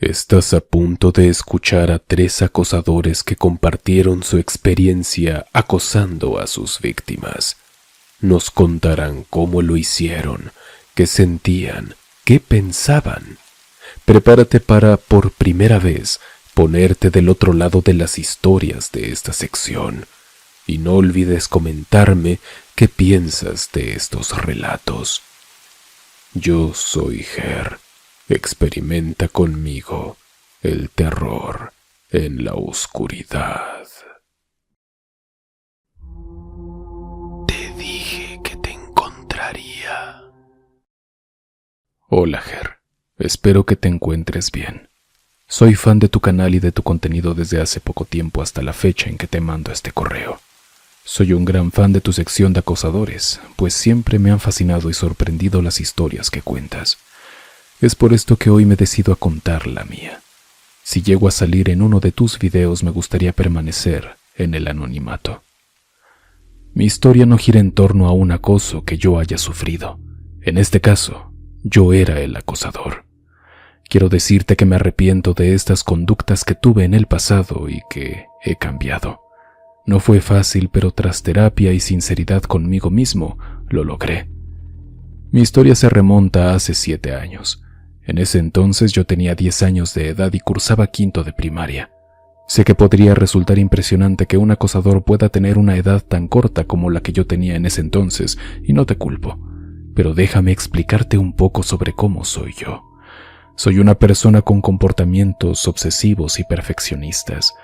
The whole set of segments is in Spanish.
Estás a punto de escuchar a 3 acosadores que compartieron su experiencia acosando a sus víctimas. Nos contarán cómo lo hicieron, qué sentían, qué pensaban. Prepárate para, por primera vez, ponerte del otro lado de las historias de esta sección. Y no olvides comentarme qué piensas de estos relatos. Yo soy Ger. Experimenta conmigo el terror en la oscuridad. Te dije que te encontraría. Hola, Ger. Espero que te encuentres bien. Soy fan de tu canal y de tu contenido desde hace poco tiempo hasta la fecha en que te mando este correo. Soy un gran fan de tu sección de acosadores, pues siempre me han fascinado y sorprendido las historias que cuentas. Es por esto que hoy me decido a contar la mía. Si llego a salir en uno de tus videos, me gustaría permanecer en el anonimato. Mi historia no gira en torno a un acoso que yo haya sufrido. En este caso, yo era el acosador. Quiero decirte que me arrepiento de estas conductas que tuve en el pasado y que he cambiado. No fue fácil, pero tras terapia y sinceridad conmigo mismo, lo logré. Mi historia se remonta a hace 7 años. En ese entonces yo tenía 10 años de edad y cursaba quinto de primaria. Sé que podría resultar impresionante que un acosador pueda tener una edad tan corta como la que yo tenía en ese entonces, y no te culpo. Pero déjame explicarte un poco sobre cómo soy yo. Soy una persona con comportamientos obsesivos y perfeccionistas.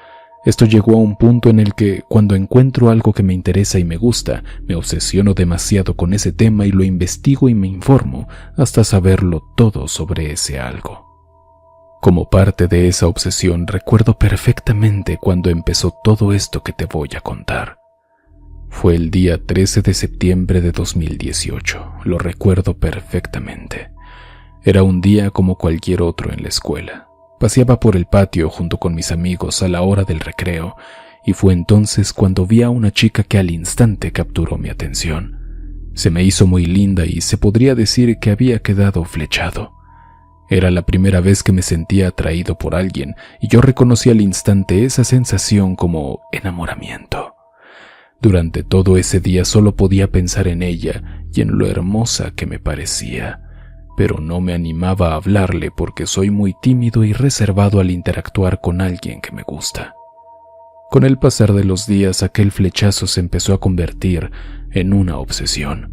Esto llegó a un punto en el que, cuando encuentro algo que me interesa y me gusta, me obsesiono demasiado con ese tema y lo investigo y me informo hasta saberlo todo sobre ese algo. Como parte de esa obsesión, recuerdo perfectamente cuando empezó todo esto que te voy a contar. Fue el día 13 de septiembre de 2018, lo recuerdo perfectamente. Era un día como cualquier otro en la escuela. Paseaba por el patio junto con mis amigos a la hora del recreo, y fue entonces cuando vi a una chica que al instante capturó mi atención. Se me hizo muy linda y se podría decir que había quedado flechado. Era la primera vez que me sentía atraído por alguien, y yo reconocí al instante esa sensación como enamoramiento. Durante todo ese día solo podía pensar en ella y en lo hermosa que me parecía. Pero no me animaba a hablarle porque soy muy tímido y reservado al interactuar con alguien que me gusta. Con el pasar de los días, aquel flechazo se empezó a convertir en una obsesión.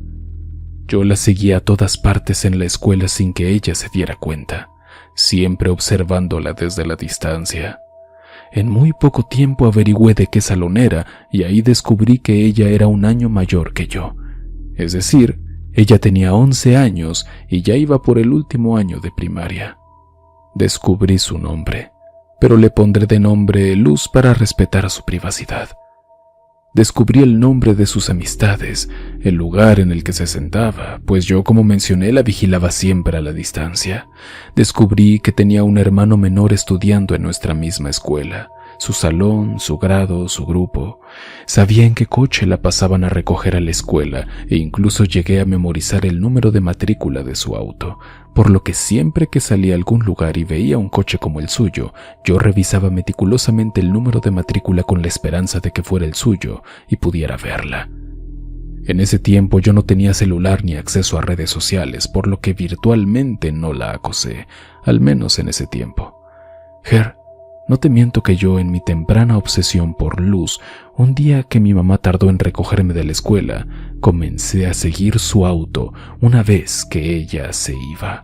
Yo la seguía a todas partes en la escuela sin que ella se diera cuenta, siempre observándola desde la distancia. En muy poco tiempo averigüé de qué salón era y ahí descubrí que ella era un año mayor que yo. Es decir, ella tenía 11 años y ya iba por el último año de primaria. Descubrí su nombre, pero le pondré de nombre Luz para respetar su privacidad. Descubrí el nombre de sus amistades, el lugar en el que se sentaba, pues yo, como mencioné, la vigilaba siempre a la distancia. Descubrí que tenía un hermano menor estudiando en nuestra misma escuela. Su salón, su grado, su grupo. Sabía en qué coche la pasaban a recoger a la escuela e incluso llegué a memorizar el número de matrícula de su auto, por lo que siempre que salía a algún lugar y veía un coche como el suyo, yo revisaba meticulosamente el número de matrícula con la esperanza de que fuera el suyo y pudiera verla. En ese tiempo yo no tenía celular ni acceso a redes sociales, por lo que virtualmente no la acosé, al menos en ese tiempo. Ger, no te miento que yo, en mi temprana obsesión por Luz, un día que mi mamá tardó en recogerme de la escuela, comencé a seguir su auto una vez que ella se iba.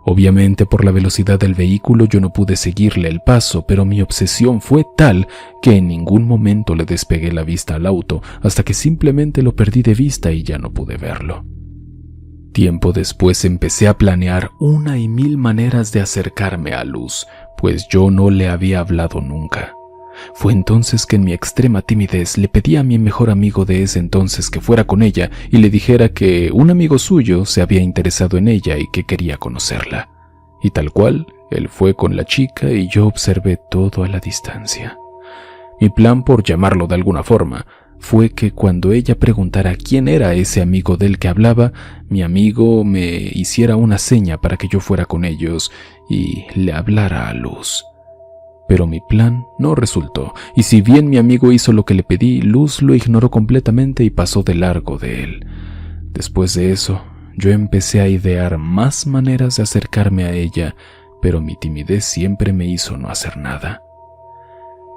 Obviamente, por la velocidad del vehículo yo no pude seguirle el paso, pero mi obsesión fue tal que en ningún momento le despegué la vista al auto hasta que simplemente lo perdí de vista y ya no pude verlo. Tiempo después empecé a planear 1,000 maneras de acercarme a Luz, pues yo no le había hablado nunca. Fue entonces que en mi extrema timidez le pedí a mi mejor amigo de ese entonces que fuera con ella y le dijera que un amigo suyo se había interesado en ella y que quería conocerla. Y tal cual, él fue con la chica y yo observé todo a la distancia. Mi plan, por llamarlo de alguna forma, fue que cuando ella preguntara quién era ese amigo del que hablaba, mi amigo me hiciera una seña para que yo fuera con ellos y le hablara a Luz. Pero mi plan no resultó, y si bien mi amigo hizo lo que le pedí, Luz lo ignoró completamente y pasó de largo de él. Después de eso, yo empecé a idear más maneras de acercarme a ella, pero mi timidez siempre me hizo no hacer nada.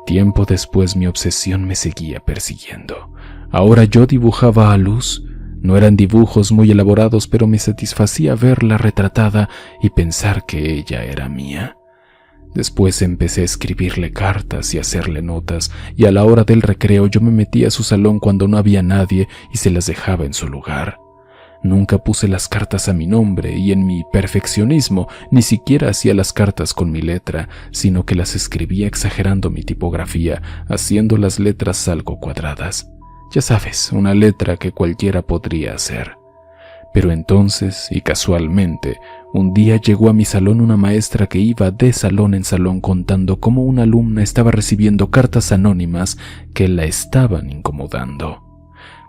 Tiempo después mi obsesión me seguía persiguiendo. Ahora yo dibujaba a Luz. No eran dibujos muy elaborados, pero me satisfacía verla retratada y pensar que ella era mía. Después empecé a escribirle cartas y hacerle notas, y a la hora del recreo yo me metía a su salón cuando no había nadie y se las dejaba en su lugar. Nunca puse las cartas a mi nombre y en mi perfeccionismo ni siquiera hacía las cartas con mi letra, sino que las escribía exagerando mi tipografía, haciendo las letras algo cuadradas. Ya sabes, una letra que cualquiera podría hacer. Pero entonces, y casualmente, un día llegó a mi salón una maestra que iba de salón en salón contando cómo una alumna estaba recibiendo cartas anónimas que la estaban incomodando.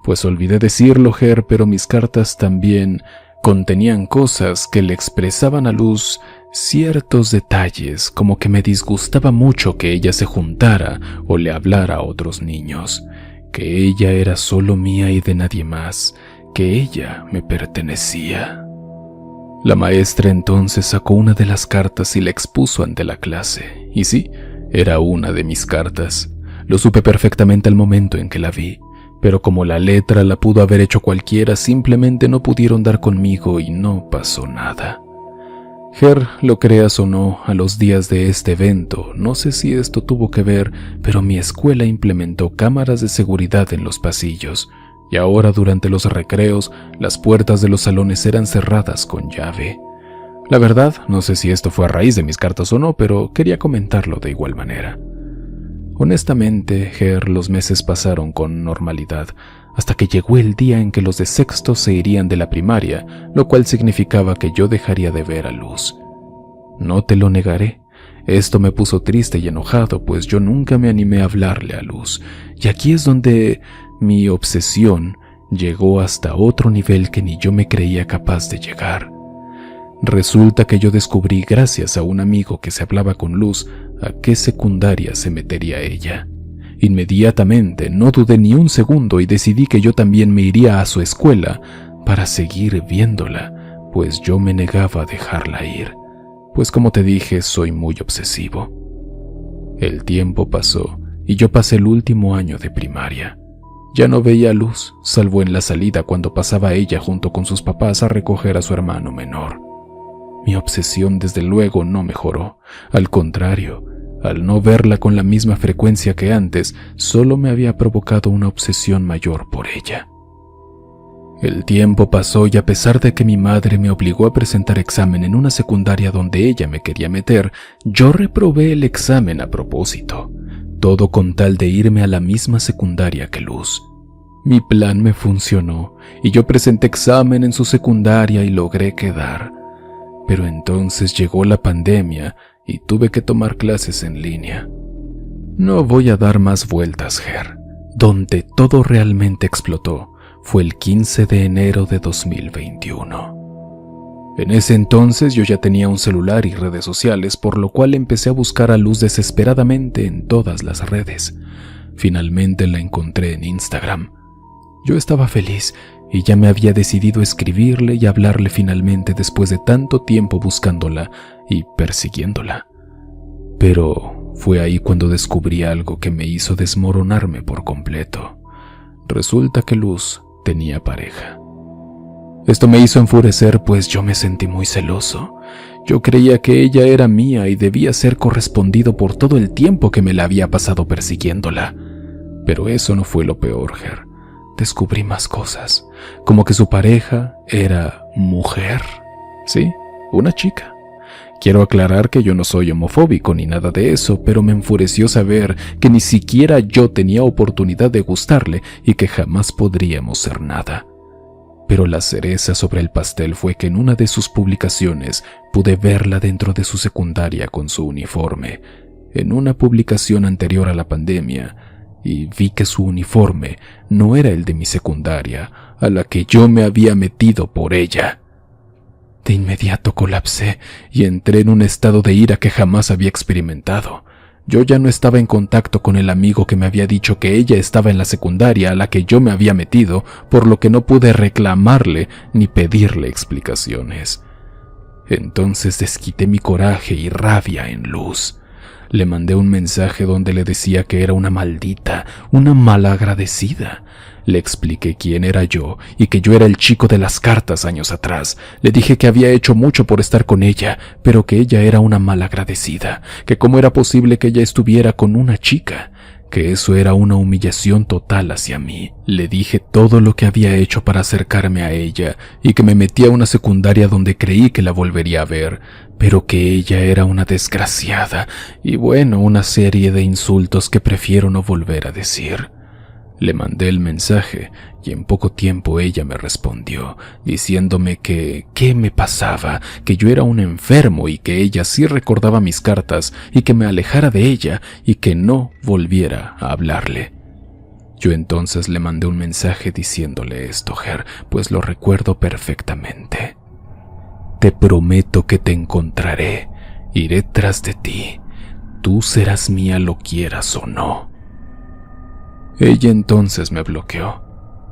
Pues olvidé decirlo, Ger, pero mis cartas también contenían cosas que le expresaban a Luz ciertos detalles, como que me disgustaba mucho que ella se juntara o le hablara a otros niños, que ella era solo mía y de nadie más, que ella me pertenecía. La maestra entonces sacó una de las cartas y la expuso ante la clase, y sí, era una de mis cartas. Lo supe perfectamente al momento en que la vi, pero como la letra la pudo haber hecho cualquiera, simplemente no pudieron dar conmigo y no pasó nada. Ger, lo creas o no, a los días de este evento, no sé si esto tuvo que ver, pero mi escuela implementó cámaras de seguridad en los pasillos, y ahora durante los recreos, las puertas de los salones eran cerradas con llave. La verdad, no sé si esto fue a raíz de mis cartas o no, pero quería comentarlo de igual manera. Honestamente, Ger, los meses pasaron con normalidad, hasta que llegó el día en que los de sexto se irían de la primaria, lo cual significaba que yo dejaría de ver a Luz. No te lo negaré, esto me puso triste y enojado, pues yo nunca me animé a hablarle a Luz, y aquí es donde mi obsesión llegó hasta otro nivel que ni yo me creía capaz de llegar. Resulta que yo descubrí, gracias a un amigo que se hablaba con Luz, a qué secundaria se metería ella. Inmediatamente, no dudé ni un segundo y decidí que yo también me iría a su escuela para seguir viéndola, pues yo me negaba a dejarla ir, pues como te dije, soy muy obsesivo. El tiempo pasó y yo pasé el último año de primaria. Ya no veía Luz, salvo en la salida cuando pasaba ella junto con sus papás a recoger a su hermano menor. Mi obsesión desde luego no mejoró, al contrario, al no verla con la misma frecuencia que antes, solo me había provocado una obsesión mayor por ella. El tiempo pasó y a pesar de que mi madre me obligó a presentar examen en una secundaria donde ella me quería meter, yo reprobé el examen a propósito, todo con tal de irme a la misma secundaria que Luz. Mi plan me funcionó y yo presenté examen en su secundaria y logré quedar. Pero entonces llegó la pandemia y tuve que tomar clases en línea. No voy a dar más vueltas, Ger. Donde todo realmente explotó fue el 15 de enero de 2021. En ese entonces yo ya tenía un celular y redes sociales, por lo cual empecé a buscar a Luz desesperadamente en todas las redes. Finalmente la encontré en Instagram. Yo estaba feliz y ya me había decidido escribirle y hablarle finalmente después de tanto tiempo buscándola y persiguiéndola. Pero fue ahí cuando descubrí algo que me hizo desmoronarme por completo. Resulta que Luz tenía pareja. Esto me hizo enfurecer, pues yo me sentí muy celoso. Yo creía que ella era mía y debía ser correspondido por todo el tiempo que me la había pasado persiguiéndola. Pero eso no fue lo peor, Ger. Descubrí más cosas, como que su pareja era mujer. Sí, una chica. Quiero aclarar que yo no soy homofóbico ni nada de eso, pero me enfureció saber que ni siquiera yo tenía oportunidad de gustarle y que jamás podríamos ser nada. Pero la cereza sobre el pastel fue que en una de sus publicaciones pude verla dentro de su secundaria con su uniforme, en una publicación anterior a la pandemia, y vi que su uniforme no era el de mi secundaria, a la que yo me había metido por ella. De inmediato colapsé y entré en un estado de ira que jamás había experimentado. Yo ya no estaba en contacto con el amigo que me había dicho que ella estaba en la secundaria a la que yo me había metido, por lo que no pude reclamarle ni pedirle explicaciones. Entonces desquité mi coraje y rabia en Luz. Le mandé un mensaje donde le decía que era una maldita, una malagradecida. Le expliqué quién era yo y que yo era el chico de las cartas años atrás. Le dije que había hecho mucho por estar con ella, pero que ella era una malagradecida, que cómo era posible que ella estuviera con una chica, que eso era una humillación total hacia mí. Le dije todo lo que había hecho para acercarme a ella y que me metí a una secundaria donde creí que la volvería a ver, pero que ella era una desgraciada y bueno, una serie de insultos que prefiero no volver a decir. Le mandé el mensaje y en poco tiempo ella me respondió, diciéndome que qué me pasaba, que yo era un enfermo y que ella sí recordaba mis cartas y que me alejara de ella y que no volviera a hablarle. Yo entonces le mandé un mensaje diciéndole esto, Ger, pues lo recuerdo perfectamente. Te prometo que te encontraré, iré tras de ti, tú serás mía lo quieras o no. Ella entonces me bloqueó,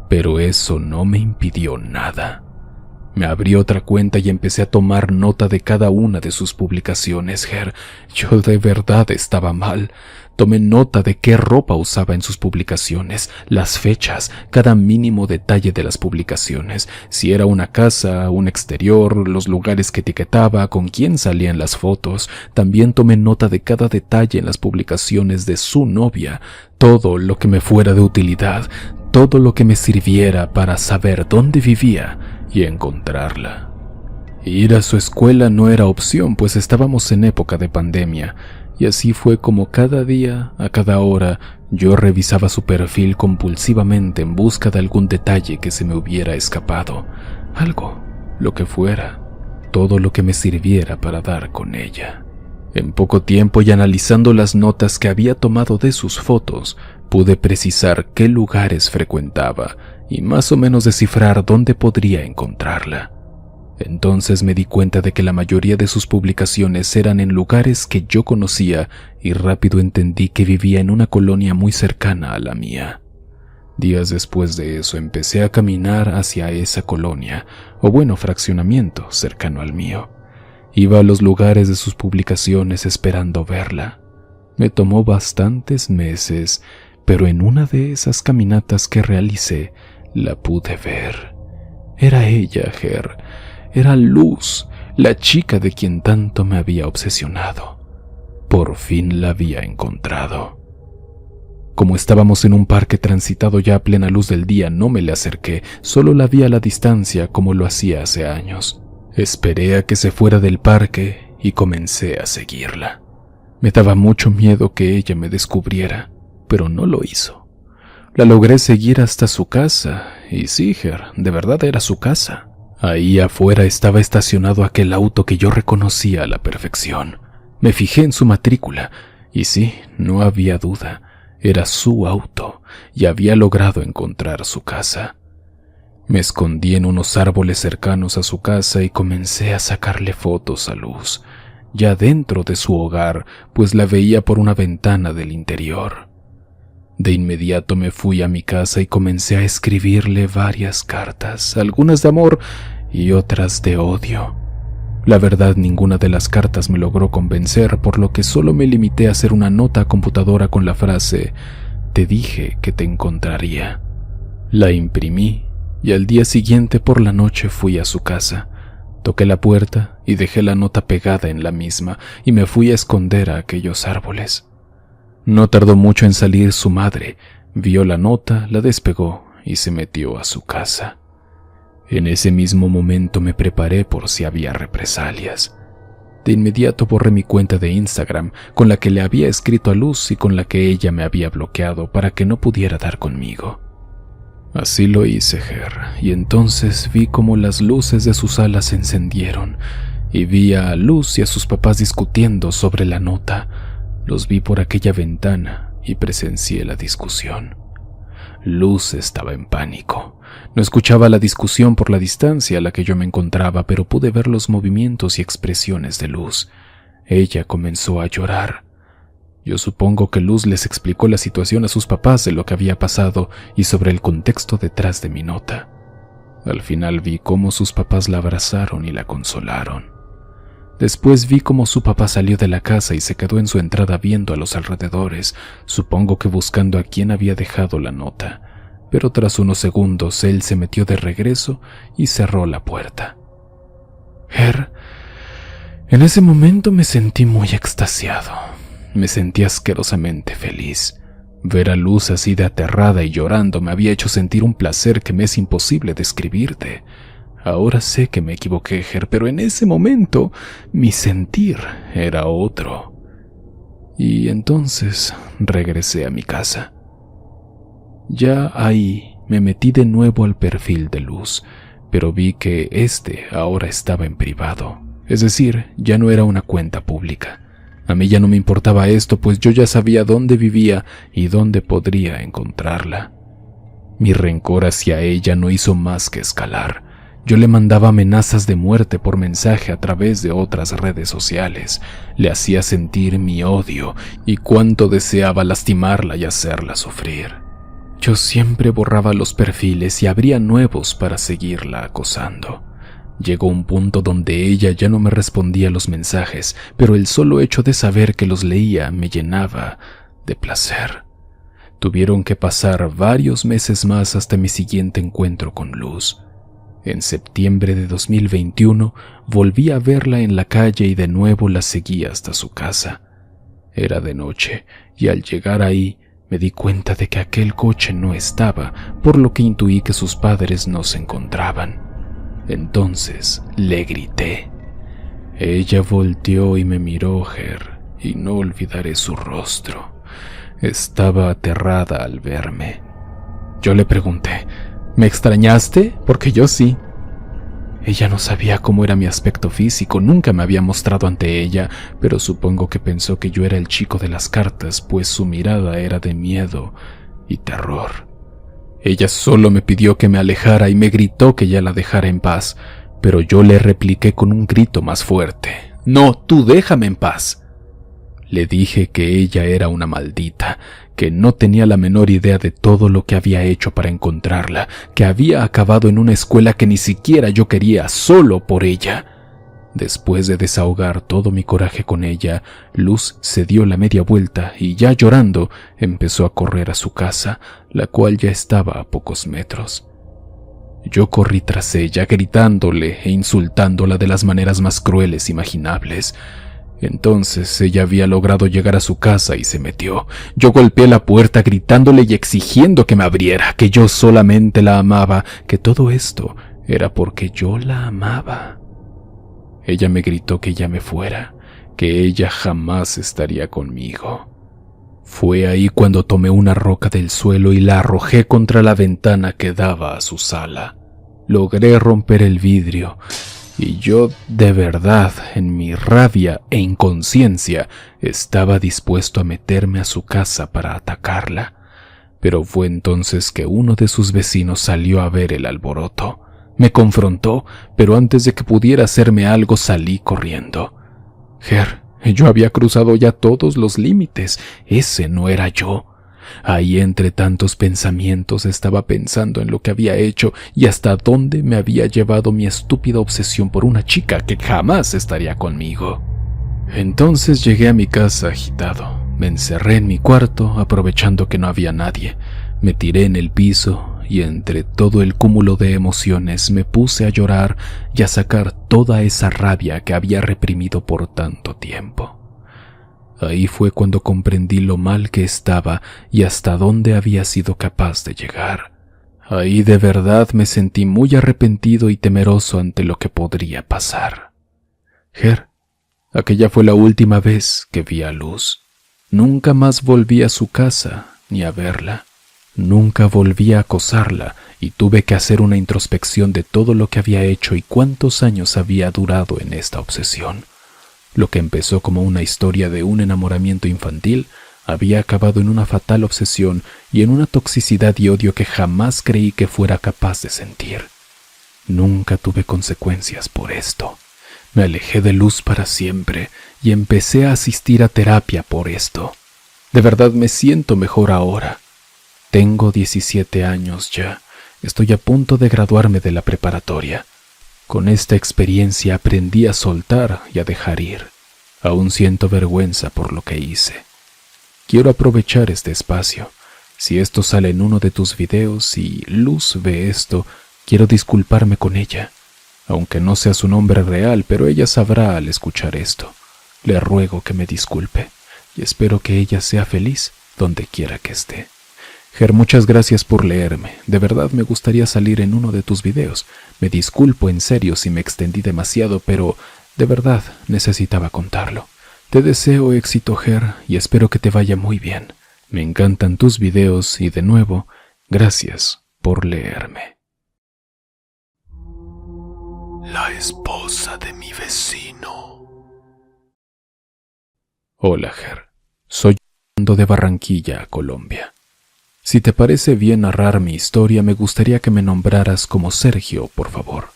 pero eso no me impidió nada. Me abrí otra cuenta y empecé a tomar nota de cada una de sus publicaciones, Ger. Yo de verdad estaba mal. Tomé nota de qué ropa usaba en sus publicaciones, las fechas, cada mínimo detalle de las publicaciones, si era una casa, un exterior, los lugares que etiquetaba, con quién salían las fotos. También tomé nota de cada detalle en las publicaciones de su novia, todo lo que me fuera de utilidad, todo lo que me sirviera para saber dónde vivía y encontrarla. Ir a su escuela no era opción, pues estábamos en época de pandemia, y así fue como cada día, a cada hora, yo revisaba su perfil compulsivamente en busca de algún detalle que se me hubiera escapado, algo, lo que fuera, todo lo que me sirviera para dar con ella. En poco tiempo y analizando las notas que había tomado de sus fotos, pude precisar qué lugares frecuentaba y más o menos descifrar dónde podría encontrarla. Entonces me di cuenta de que la mayoría de sus publicaciones eran en lugares que yo conocía y rápido entendí que vivía en una colonia muy cercana a la mía. Días después de eso empecé a caminar hacia esa colonia, o bueno, fraccionamiento cercano al mío. Iba a los lugares de sus publicaciones esperando verla. Me tomó bastantes meses, pero en una de esas caminatas que realicé, la pude ver. Era ella, Ger. Era Luz, la chica de quien tanto me había obsesionado. Por fin la había encontrado. Como estábamos en un parque transitado ya a plena luz del día, no me le acerqué, solo la vi a la distancia como lo hacía hace años. Esperé a que se fuera del parque y comencé a seguirla. Me daba mucho miedo que ella me descubriera, pero no lo hizo. La logré seguir hasta su casa, y sí, Ger, de verdad era su casa. Ahí afuera estaba estacionado aquel auto que yo reconocía a la perfección. Me fijé en su matrícula, y sí, no había duda, era su auto, y había logrado encontrar su casa. Me escondí en unos árboles cercanos a su casa y comencé a sacarle fotos a Luz, ya dentro de su hogar, pues la veía por una ventana del interior. De inmediato me fui a mi casa y comencé a escribirle varias cartas, algunas de amor y otras de odio. La verdad, ninguna de las cartas me logró convencer, por lo que solo me limité a hacer una nota a computadora con la frase «Te dije que te encontraría». La imprimí y al día siguiente por la noche fui a su casa. Toqué la puerta y dejé la nota pegada en la misma y me fui a esconder a aquellos árboles. No tardó mucho en salir su madre, vio la nota, la despegó y se metió a su casa. En ese mismo momento me preparé por si había represalias. De inmediato borré mi cuenta de Instagram, con la que le había escrito a Luz y con la que ella me había bloqueado para que no pudiera dar conmigo. Así lo hice, Ger, y entonces vi cómo las luces de su sala se encendieron, y vi a Luz y a sus papás discutiendo sobre la nota. Los vi por aquella ventana y presencié la discusión. Luz estaba en pánico. No escuchaba la discusión por la distancia a la que yo me encontraba, pero pude ver los movimientos y expresiones de Luz. Ella comenzó a llorar. Yo supongo que Luz les explicó la situación a sus papás de lo que había pasado y sobre el contexto detrás de mi nota. Al final vi cómo sus papás la abrazaron y la consolaron. Después vi cómo su papá salió de la casa y se quedó en su entrada viendo a los alrededores, supongo que buscando a quién había dejado la nota. Pero tras unos segundos él se metió de regreso y cerró la puerta. En ese momento me sentí muy extasiado. Me sentí asquerosamente feliz. Ver a Luz así de aterrada y llorando me había hecho sentir un placer que me es imposible describirte. Ahora sé que me equivoqué, pero en ese momento mi sentir era otro. Y entonces regresé a mi casa. Ya ahí me metí de nuevo al perfil de Luz, pero vi que ahora estaba en privado. Es decir, ya no era una cuenta pública. A mí ya no me importaba esto, pues yo ya sabía dónde vivía y dónde podría encontrarla. Mi rencor hacia ella no hizo más que escalar. Yo le mandaba amenazas de muerte por mensaje a través de otras redes sociales. Le hacía sentir mi odio y cuánto deseaba lastimarla y hacerla sufrir. Yo siempre borraba los perfiles y abría nuevos para seguirla acosando. Llegó un punto donde ella ya no me respondía los mensajes, pero el solo hecho de saber que los leía me llenaba de placer. Tuvieron que pasar varios meses más hasta mi siguiente encuentro con Luz. En septiembre de 2021 volví a verla en la calle y de nuevo la seguí hasta su casa. Era de noche y al llegar ahí me di cuenta de que aquel coche no estaba, por lo que intuí que sus padres no se encontraban. Entonces le grité. Ella volteó y me miró, y no olvidaré su rostro. Estaba aterrada al verme. Yo le pregunté, ¿me extrañaste? Porque yo sí. Ella no sabía cómo era mi aspecto físico, nunca me había mostrado ante ella, pero supongo que pensó que yo era el chico de las cartas, pues su mirada era de miedo y terror. Ella solo me pidió que me alejara y me gritó que ya la dejara en paz, pero yo le repliqué con un grito más fuerte. «No, tú déjame en paz». Le dije que ella era una maldita, que no tenía la menor idea de todo lo que había hecho para encontrarla, que había acabado en una escuela que ni siquiera yo quería solo por ella. Después de desahogar todo mi coraje con ella, Luz se dio la media vuelta y ya llorando empezó a correr a su casa, la cual ya estaba a pocos metros. Yo corrí tras ella gritándole e insultándola de las maneras más crueles imaginables. Entonces ella había logrado llegar a su casa y se metió. Yo golpeé la puerta gritándole y exigiendo que me abriera, que yo solamente la amaba, que todo esto era porque yo la amaba. Ella me gritó que ya me fuera, que ella jamás estaría conmigo. Fue ahí cuando tomé una roca del suelo y la arrojé contra la ventana que daba a su sala. Logré romper el vidrio y yo, de verdad, en mi rabia e inconsciencia, estaba dispuesto a meterme a su casa para atacarla. Pero fue entonces que uno de sus vecinos salió a ver el alboroto. Me confrontó, pero antes de que pudiera hacerme algo salí corriendo. Yo había cruzado ya todos los límites. Ese no era yo. Ahí entre tantos pensamientos estaba pensando en lo que había hecho y hasta dónde me había llevado mi estúpida obsesión por una chica que jamás estaría conmigo. Entonces llegué a mi casa agitado. Me encerré en mi cuarto, aprovechando que no había nadie. Me tiré en el piso y entre todo el cúmulo de emociones me puse a llorar y a sacar toda esa rabia que había reprimido por tanto tiempo. Ahí fue cuando comprendí lo mal que estaba y hasta dónde había sido capaz de llegar. Ahí de verdad me sentí muy arrepentido y temeroso ante lo que podría pasar. Aquella fue la última vez que vi a Luz. Nunca más volví a su casa ni a verla. Nunca volví a acosarla y tuve que hacer una introspección de todo lo que había hecho y cuántos años había durado en esta obsesión. Lo que empezó como una historia de un enamoramiento infantil había acabado en una fatal obsesión y en una toxicidad y odio que jamás creí que fuera capaz de sentir. Nunca tuve consecuencias por esto. Me alejé de Luz para siempre y empecé a asistir a terapia por esto. De verdad me siento mejor ahora. Tengo 17 años ya. Estoy a punto de graduarme de la preparatoria. Con esta experiencia aprendí a soltar y a dejar ir. Aún siento vergüenza por lo que hice. Quiero aprovechar este espacio. Si esto sale en uno de tus videos y Luz ve esto, quiero disculparme con ella. Aunque no sea su nombre real, pero ella sabrá al escuchar esto. Le ruego que me disculpe y espero que ella sea feliz donde quiera que esté. Ger, muchas gracias por leerme. De verdad me gustaría salir en uno de tus videos. Me disculpo en serio si me extendí demasiado, pero de verdad necesitaba contarlo. Te deseo éxito, Ger, y espero que te vaya muy bien. Me encantan tus videos y de nuevo, gracias por leerme. La esposa de mi vecino. Hola, Ger. Soy Fernando de Barranquilla, Colombia. Si te parece bien narrar mi historia, me gustaría que me nombraras como Sergio, por favor.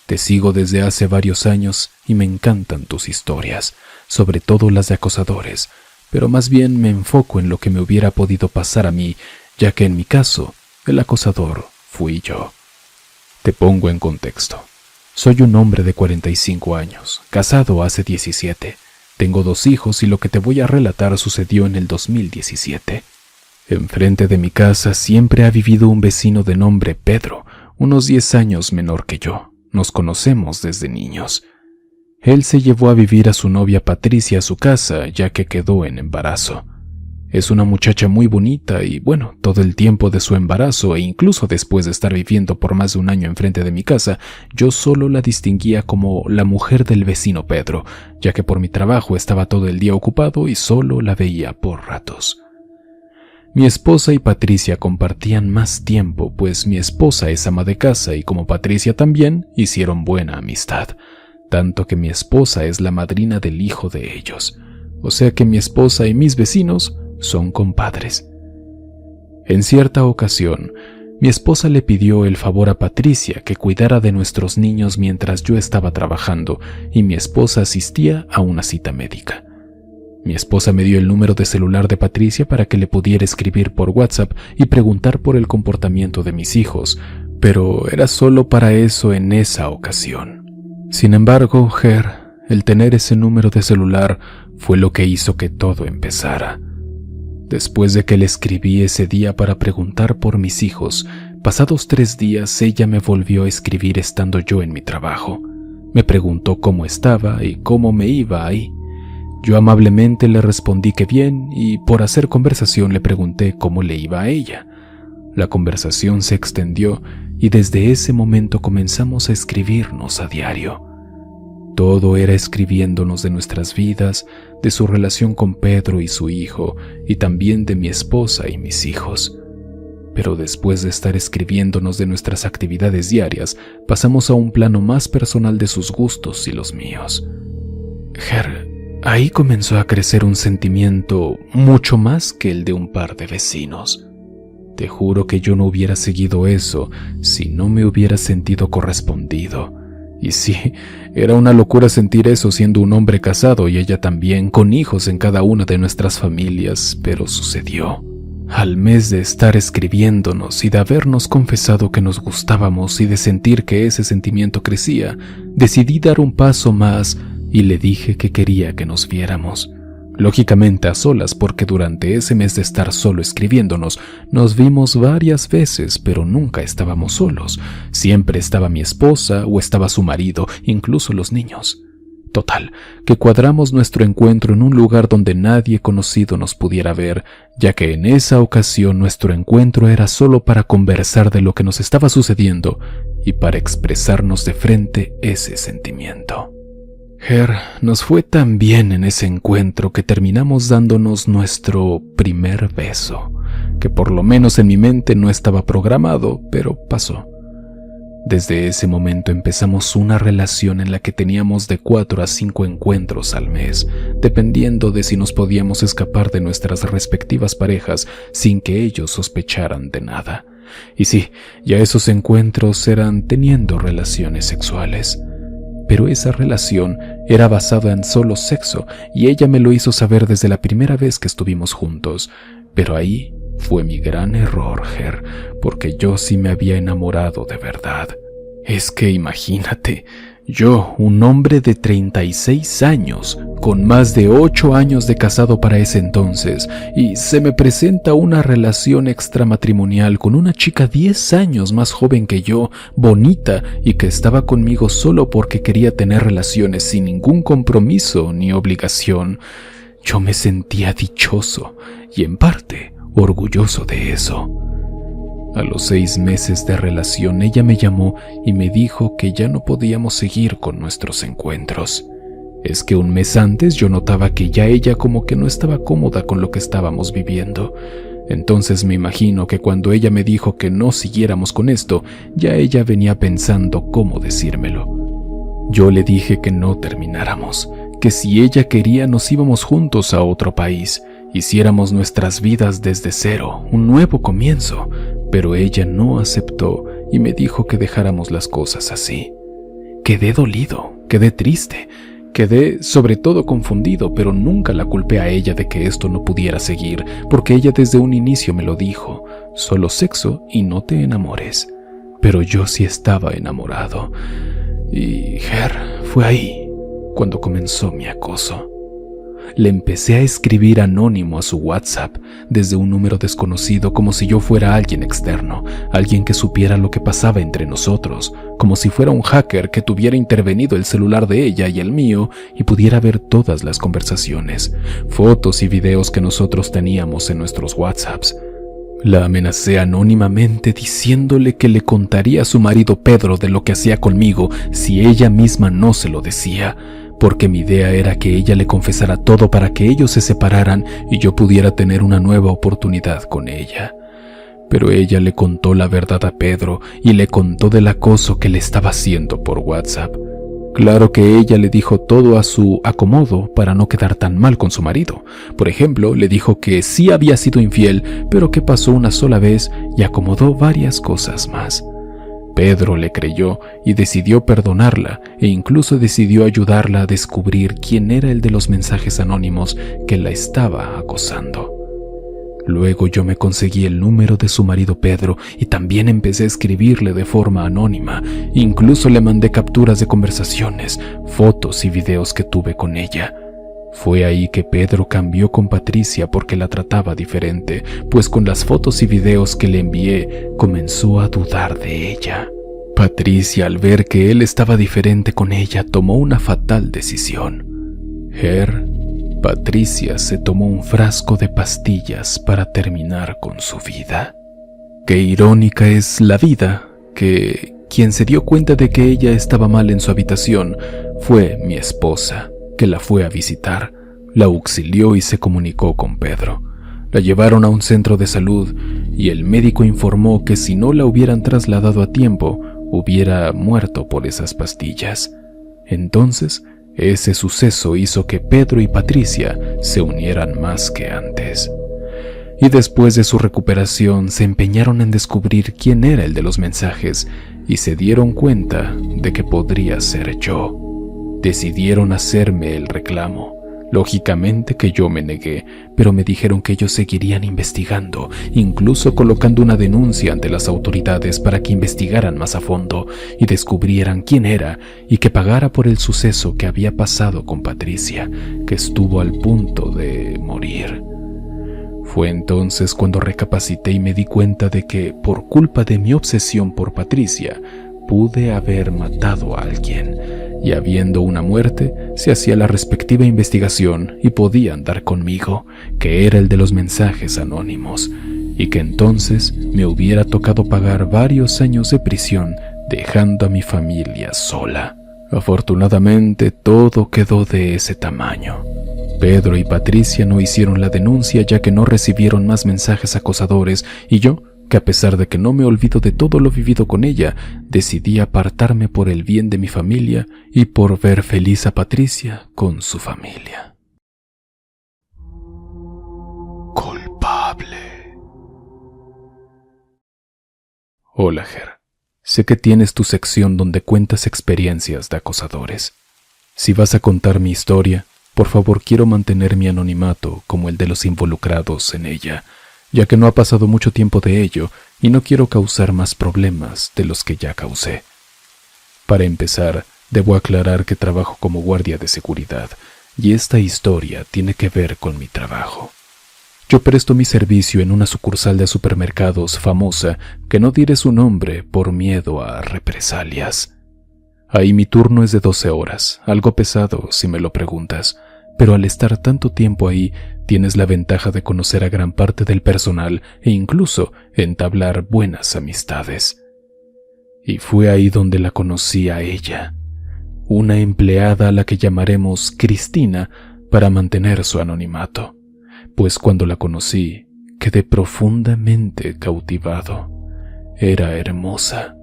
Te sigo desde hace varios años y me encantan tus historias, sobre todo las de acosadores, pero más bien me enfoco en lo que me hubiera podido pasar a mí, ya que en mi caso, el acosador fui yo. Te pongo en contexto. Soy un hombre de 45 años, casado hace 17. Tengo 2 hijos y lo que te voy a relatar sucedió en el 2017. Enfrente de mi casa siempre ha vivido un vecino de nombre Pedro, unos 10 años menor que yo. Nos conocemos desde niños. Él se llevó a vivir a su novia Patricia a su casa, ya que quedó en embarazo. Es una muchacha muy bonita y, bueno, todo el tiempo de su embarazo e incluso después de estar viviendo por más de un año enfrente de mi casa, yo solo la distinguía como la mujer del vecino Pedro, ya que por mi trabajo estaba todo el día ocupado y solo la veía por ratos. Mi esposa y Patricia compartían más tiempo, pues mi esposa es ama de casa y como Patricia también, hicieron buena amistad, tanto que mi esposa es la madrina del hijo de ellos, o sea que mi esposa y mis vecinos son compadres. En cierta ocasión, mi esposa le pidió el favor a Patricia que cuidara de nuestros niños mientras yo estaba trabajando y mi esposa asistía a una cita médica. Mi esposa me dio el número de celular de Patricia para que le pudiera escribir por WhatsApp y preguntar por el comportamiento de mis hijos, pero era solo para eso en esa ocasión. Sin embargo, Ger, el tener ese número de celular fue lo que hizo que todo empezara. Después de que le escribí ese día para preguntar por mis hijos, pasados 3 días ella me volvió a escribir estando yo en mi trabajo. Me preguntó cómo estaba y cómo me iba ahí. Yo amablemente le respondí que bien y por hacer conversación le pregunté cómo le iba a ella. La conversación se extendió y desde ese momento comenzamos a escribirnos a diario. Todo era escribiéndonos de nuestras vidas, de su relación con Pedro y su hijo, y también de mi esposa y mis hijos. Pero después de estar escribiéndonos de nuestras actividades diarias, pasamos a un plano más personal de sus gustos y los míos. Ger, ahí comenzó a crecer un sentimiento mucho más que el de un par de vecinos. Te juro que yo no hubiera seguido eso si no me hubiera sentido correspondido. Y sí, era una locura sentir eso siendo un hombre casado y ella también, con hijos en cada una de nuestras familias, pero sucedió. Al mes de estar escribiéndonos y de habernos confesado que nos gustábamos y de sentir que ese sentimiento crecía, decidí dar un paso más y le dije que quería que nos viéramos. Lógicamente a solas, porque durante ese mes de estar solo escribiéndonos, nos vimos varias veces, pero nunca estábamos solos. Siempre estaba mi esposa o estaba su marido, incluso los niños. Total, que cuadramos nuestro encuentro en un lugar donde nadie conocido nos pudiera ver, ya que en esa ocasión nuestro encuentro era solo para conversar de lo que nos estaba sucediendo y para expresarnos de frente ese sentimiento. Ger, nos fue tan bien en ese encuentro que terminamos dándonos nuestro primer beso, que por lo menos en mi mente no estaba programado, pero pasó. Desde ese momento empezamos una relación en la que teníamos de 4 a 5 encuentros al mes, dependiendo de si nos podíamos escapar de nuestras respectivas parejas sin que ellos sospecharan de nada. Y sí, ya esos encuentros eran teniendo relaciones sexuales. Pero esa relación era basada en solo sexo y ella me lo hizo saber desde la primera vez que estuvimos juntos. Pero ahí fue mi gran error, Ger, porque yo sí me había enamorado de verdad. Es que imagínate, yo, un hombre de 36 años, con más de 8 años de casado para ese entonces, y se me presenta una relación extramatrimonial con una chica 10 años más joven que yo, bonita, y que estaba conmigo solo porque quería tener relaciones sin ningún compromiso ni obligación. Yo me sentía dichoso, y en parte orgulloso de eso. A los 6 meses de relación ella me llamó y me dijo que ya no podíamos seguir con nuestros encuentros. Es que un mes antes yo notaba que ya ella como que no estaba cómoda con lo que estábamos viviendo. Entonces me imagino que cuando ella me dijo que no siguiéramos con esto, ya ella venía pensando cómo decírmelo. Yo le dije que no termináramos, que si ella quería nos íbamos juntos a otro país, hiciéramos nuestras vidas desde cero, un nuevo comienzo. Pero ella no aceptó y me dijo que dejáramos las cosas así. Quedé dolido, quedé triste, quedé sobre todo confundido, pero nunca la culpé a ella de que esto no pudiera seguir, porque ella desde un inicio me lo dijo: solo sexo y no te enamores. Pero yo sí estaba enamorado. Y Ger, fue ahí cuando comenzó mi acoso. Le empecé a escribir anónimo a su WhatsApp desde un número desconocido, como si yo fuera alguien externo, alguien que supiera lo que pasaba entre nosotros, como si fuera un hacker que tuviera intervenido el celular de ella y el mío y pudiera ver todas las conversaciones, fotos y videos que nosotros teníamos en nuestros WhatsApps. La amenacé anónimamente diciéndole que le contaría a su marido Pedro de lo que hacía conmigo si ella misma no se lo decía, porque mi idea era que ella le confesara todo para que ellos se separaran y yo pudiera tener una nueva oportunidad con ella. Pero ella le contó la verdad a Pedro y le contó del acoso que le estaba haciendo por WhatsApp. Claro que ella le dijo todo a su acomodo para no quedar tan mal con su marido. Por ejemplo, le dijo que sí había sido infiel, pero que pasó una sola vez y acomodó varias cosas más. Pedro le creyó y decidió perdonarla e incluso decidió ayudarla a descubrir quién era el de los mensajes anónimos que la estaba acosando. Luego yo me conseguí el número de su marido Pedro y también empecé a escribirle de forma anónima. Incluso le mandé capturas de conversaciones, fotos y videos que tuve con ella. Fue ahí que Pedro cambió con Patricia porque la trataba diferente, pues con las fotos y videos que le envié comenzó a dudar de ella. Patricia, al ver que él estaba diferente con ella, tomó una fatal decisión. Patricia se tomó un frasco de pastillas para terminar con su vida. Qué irónica es la vida, que quien se dio cuenta de que ella estaba mal en su habitación fue mi esposa, que la fue a visitar, la auxilió y se comunicó con Pedro. La llevaron a un centro de salud y el médico informó que si no la hubieran trasladado a tiempo, hubiera muerto por esas pastillas. Entonces, ese suceso hizo que Pedro y Patricia se unieran más que antes. Y después de su recuperación se empeñaron en descubrir quién era el de los mensajes y se dieron cuenta de que podría ser yo. Decidieron hacerme el reclamo. Lógicamente que yo me negué, pero me dijeron que ellos seguirían investigando, incluso colocando una denuncia ante las autoridades para que investigaran más a fondo y descubrieran quién era y que pagara por el suceso que había pasado con Patricia, que estuvo al punto de morir. Fue entonces cuando recapacité y me di cuenta de que, por culpa de mi obsesión por Patricia, pude haber matado a alguien, y habiendo una muerte, se hacía la respectiva investigación y podían dar conmigo, que era el de los mensajes anónimos, y que entonces me hubiera tocado pagar varios años de prisión, dejando a mi familia sola. Afortunadamente, todo quedó de ese tamaño. Pedro y Patricia no hicieron la denuncia ya que no recibieron más mensajes acosadores y yo que a pesar de que no me olvido de todo lo vivido con ella, decidí apartarme por el bien de mi familia y por ver feliz a Patricia con su familia. Culpable. Hola, Ger. Sé que tienes tu sección donde cuentas experiencias de acosadores. Si vas a contar mi historia, por favor quiero mantener mi anonimato como el de los involucrados en ella, ya que no ha pasado mucho tiempo de ello y no quiero causar más problemas de los que ya causé. Para empezar, debo aclarar que trabajo como guardia de seguridad y esta historia tiene que ver con mi trabajo. Yo presto mi servicio en una sucursal de supermercados famosa que no diré su nombre por miedo a represalias. Ahí mi turno es de 12 horas, algo pesado si me lo preguntas, pero al estar tanto tiempo ahí tienes la ventaja de conocer a gran parte del personal e incluso entablar buenas amistades. Y fue ahí donde la conocí a ella, una empleada a la que llamaremos Cristina para mantener su anonimato, pues cuando la conocí quedé profundamente cautivado. Era hermosa.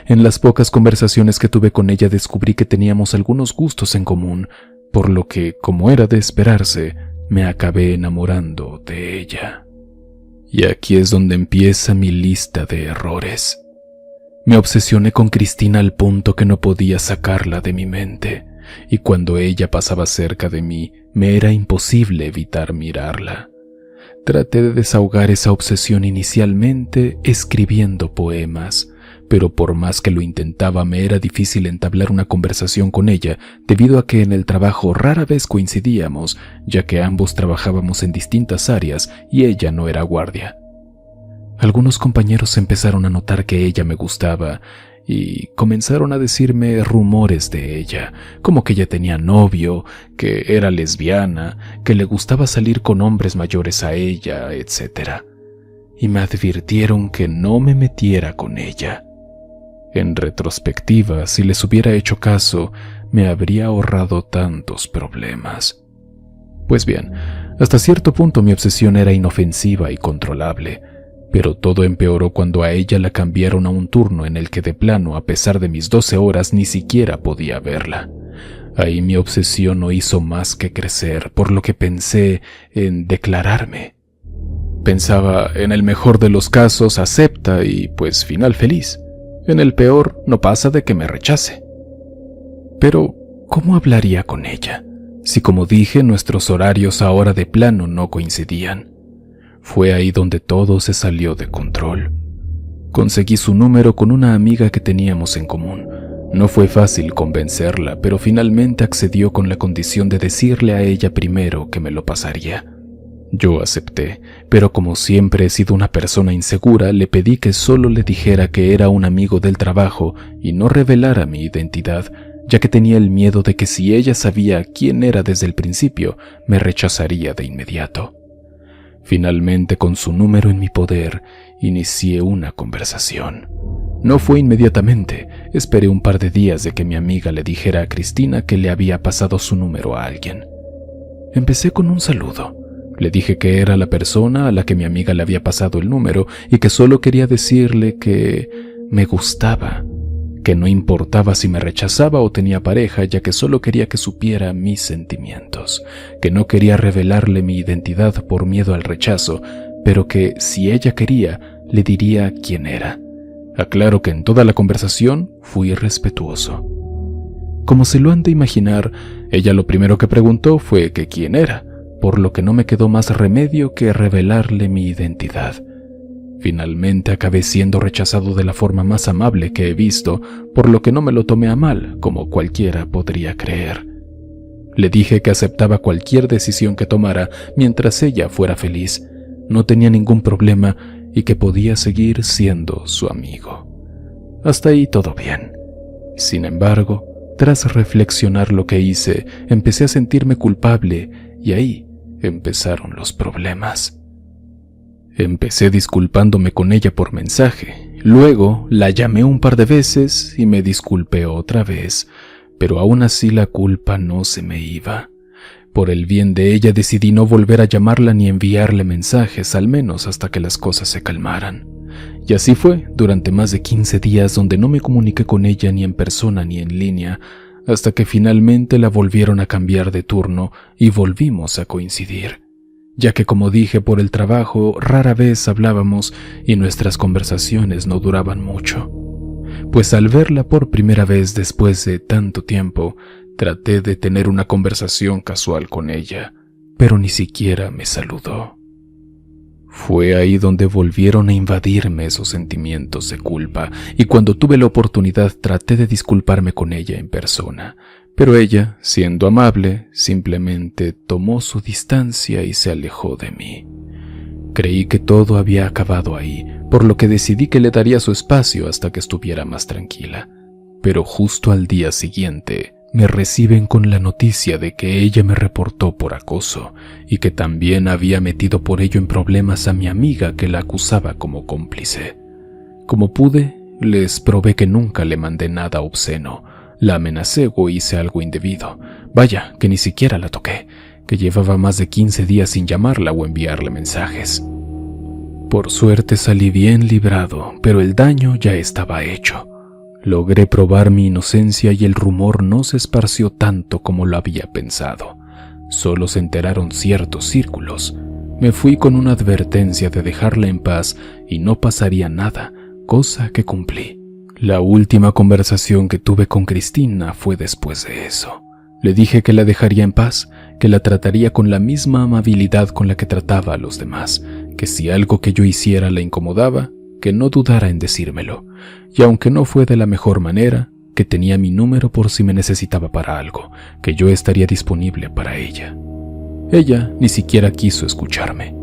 En las pocas conversaciones que tuve con ella descubrí que teníamos algunos gustos en común, por lo que, como era de esperarse, me acabé enamorando de ella. Y aquí es donde empieza mi lista de errores. Me obsesioné con Cristina al punto que no podía sacarla de mi mente, y cuando ella pasaba cerca de mí, me era imposible evitar mirarla. Traté de desahogar esa obsesión inicialmente escribiendo poemas, pero por más que lo intentaba me era difícil entablar una conversación con ella debido a que en el trabajo rara vez coincidíamos, ya que ambos trabajábamos en distintas áreas y ella no era guardia. Algunos compañeros empezaron a notar que ella me gustaba y comenzaron a decirme rumores de ella, como que ella tenía novio, que era lesbiana, que le gustaba salir con hombres mayores a ella, etc. Y me advirtieron que no me metiera con ella. En retrospectiva, si les hubiera hecho caso, me habría ahorrado tantos problemas. Pues bien, hasta cierto punto mi obsesión era inofensiva y controlable, pero todo empeoró cuando a ella la cambiaron a un turno en el que de plano, a pesar de mis 12 horas, ni siquiera podía verla. Ahí mi obsesión no hizo más que crecer, por lo que pensé en declararme. Pensaba, en el mejor de los casos, acepta y pues final feliz. En el peor, no pasa de que me rechace. Pero, ¿cómo hablaría con ella? Si como dije, nuestros horarios ahora de plano no coincidían. Fue ahí donde todo se salió de control. Conseguí su número con una amiga que teníamos en común. No fue fácil convencerla, pero finalmente accedió con la condición de decirle a ella primero que me lo pasaría. Yo acepté, pero como siempre he sido una persona insegura, le pedí que solo le dijera que era un amigo del trabajo y no revelara mi identidad, ya que tenía el miedo de que si ella sabía quién era desde el principio, me rechazaría de inmediato. Finalmente, con su número en mi poder, inicié una conversación. No fue inmediatamente, esperé un par de días de que mi amiga le dijera a Cristina que le había pasado su número a alguien. Empecé con un saludo. Le dije que era la persona a la que mi amiga le había pasado el número y que solo quería decirle que me gustaba, que no importaba si me rechazaba o tenía pareja, ya que solo quería que supiera mis sentimientos, que no quería revelarle mi identidad por miedo al rechazo, pero que si ella quería, le diría quién era. Aclaro que en toda la conversación fui respetuoso. Como se lo han de imaginar, ella lo primero que preguntó fue que quién era, por lo que no me quedó más remedio que revelarle mi identidad. Finalmente acabé siendo rechazado de la forma más amable que he visto, por lo que no me lo tomé a mal, como cualquiera podría creer. Le dije que aceptaba cualquier decisión que tomara mientras ella fuera feliz, no tenía ningún problema y que podía seguir siendo su amigo. Hasta ahí todo bien. Sin embargo, tras reflexionar lo que hice, empecé a sentirme culpable y ahí empezaron los problemas. Empecé disculpándome con ella por mensaje, luego la llamé un par de veces y me disculpé otra vez, pero aún así la culpa no se me iba. Por el bien de ella decidí no volver a llamarla ni enviarle mensajes, al menos hasta que las cosas se calmaran. Y así fue durante más de 15 días donde no me comuniqué con ella ni en persona ni en línea, hasta que finalmente la volvieron a cambiar de turno y volvimos a coincidir, ya que como dije por el trabajo rara vez hablábamos y nuestras conversaciones no duraban mucho. Pues al verla por primera vez después de tanto tiempo, traté de tener una conversación casual con ella, pero ni siquiera me saludó. Fue ahí donde volvieron a invadirme esos sentimientos de culpa, y cuando tuve la oportunidad traté de disculparme con ella en persona, pero ella, siendo amable, simplemente tomó su distancia y se alejó de mí. Creí que todo había acabado ahí, por lo que decidí que le daría su espacio hasta que estuviera más tranquila. Pero justo al día siguiente, me reciben con la noticia de que ella me reportó por acoso y que también había metido por ello en problemas a mi amiga que la acusaba como cómplice. Como pude, les probé que nunca le mandé nada obsceno, la amenacé o hice algo indebido. Vaya, que ni siquiera la toqué, que llevaba más de 15 días sin llamarla o enviarle mensajes. Por suerte salí bien librado, pero el daño ya estaba hecho. Logré probar mi inocencia y el rumor no se esparció tanto como lo había pensado. Solo se enteraron ciertos círculos. Me fui con una advertencia de dejarla en paz y no pasaría nada, cosa que cumplí. La última conversación que tuve con Cristina fue después de eso. Le dije que la dejaría en paz, que la trataría con la misma amabilidad con la que trataba a los demás, que si algo que yo hiciera la incomodaba, que no dudara en decírmelo, y aunque no fue de la mejor manera, que tenía mi número por si me necesitaba para algo, que yo estaría disponible para ella. Ella ni siquiera quiso escucharme.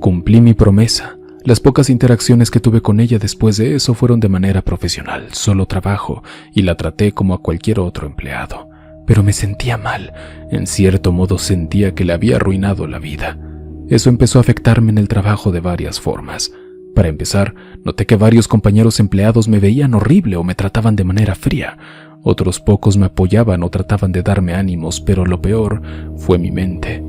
Cumplí mi promesa. Las pocas interacciones que tuve con ella después de eso fueron de manera profesional, solo trabajo, y la traté como a cualquier otro empleado. Pero me sentía mal, en cierto modo sentía que le había arruinado la vida. Eso empezó a afectarme en el trabajo de varias formas. Para empezar, noté que varios compañeros empleados me veían horrible o me trataban de manera fría. Otros pocos me apoyaban o trataban de darme ánimos, pero lo peor fue mi mente.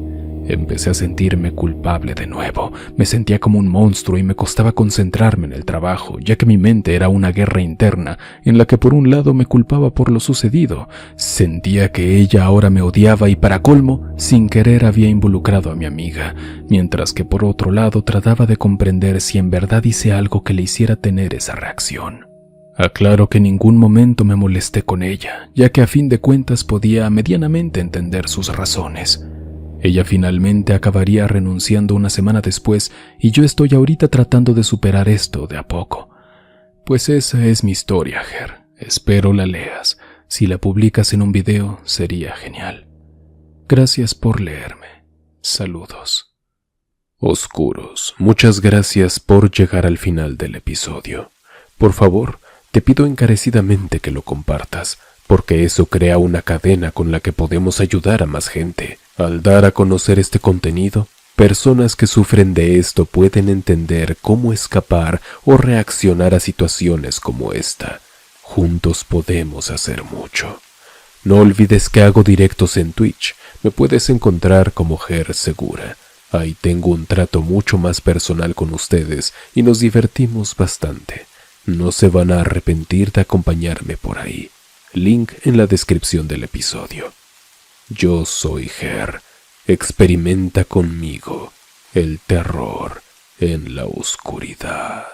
Empecé a sentirme culpable de nuevo. Me sentía como un monstruo y me costaba concentrarme en el trabajo, ya que mi mente era una guerra interna en la que por un lado me culpaba por lo sucedido. Sentía que ella ahora me odiaba y para colmo, sin querer había involucrado a mi amiga, mientras que por otro lado trataba de comprender si en verdad hice algo que le hiciera tener esa reacción. Aclaro que en ningún momento me molesté con ella, ya que a fin de cuentas podía medianamente entender sus razones. Ella finalmente acabaría renunciando una semana después y yo estoy ahorita tratando de superar esto de a poco. Pues esa es mi historia, Ger. Espero la leas. Si la publicas en un video, sería genial. Gracias por leerme. Saludos. Oscuros, muchas gracias por llegar al final del episodio. Por favor, te pido encarecidamente que lo compartas, porque eso crea una cadena con la que podemos ayudar a más gente. Al dar a conocer este contenido, personas que sufren de esto pueden entender cómo escapar o reaccionar a situaciones como esta. Juntos podemos hacer mucho. No olvides que hago directos en Twitch. Me puedes encontrar como Ger Segura. Ahí tengo un trato mucho más personal con ustedes y nos divertimos bastante. No se van a arrepentir de acompañarme por ahí. Link en la descripción del episodio. Yo soy Ger. Experimenta conmigo el terror en la oscuridad.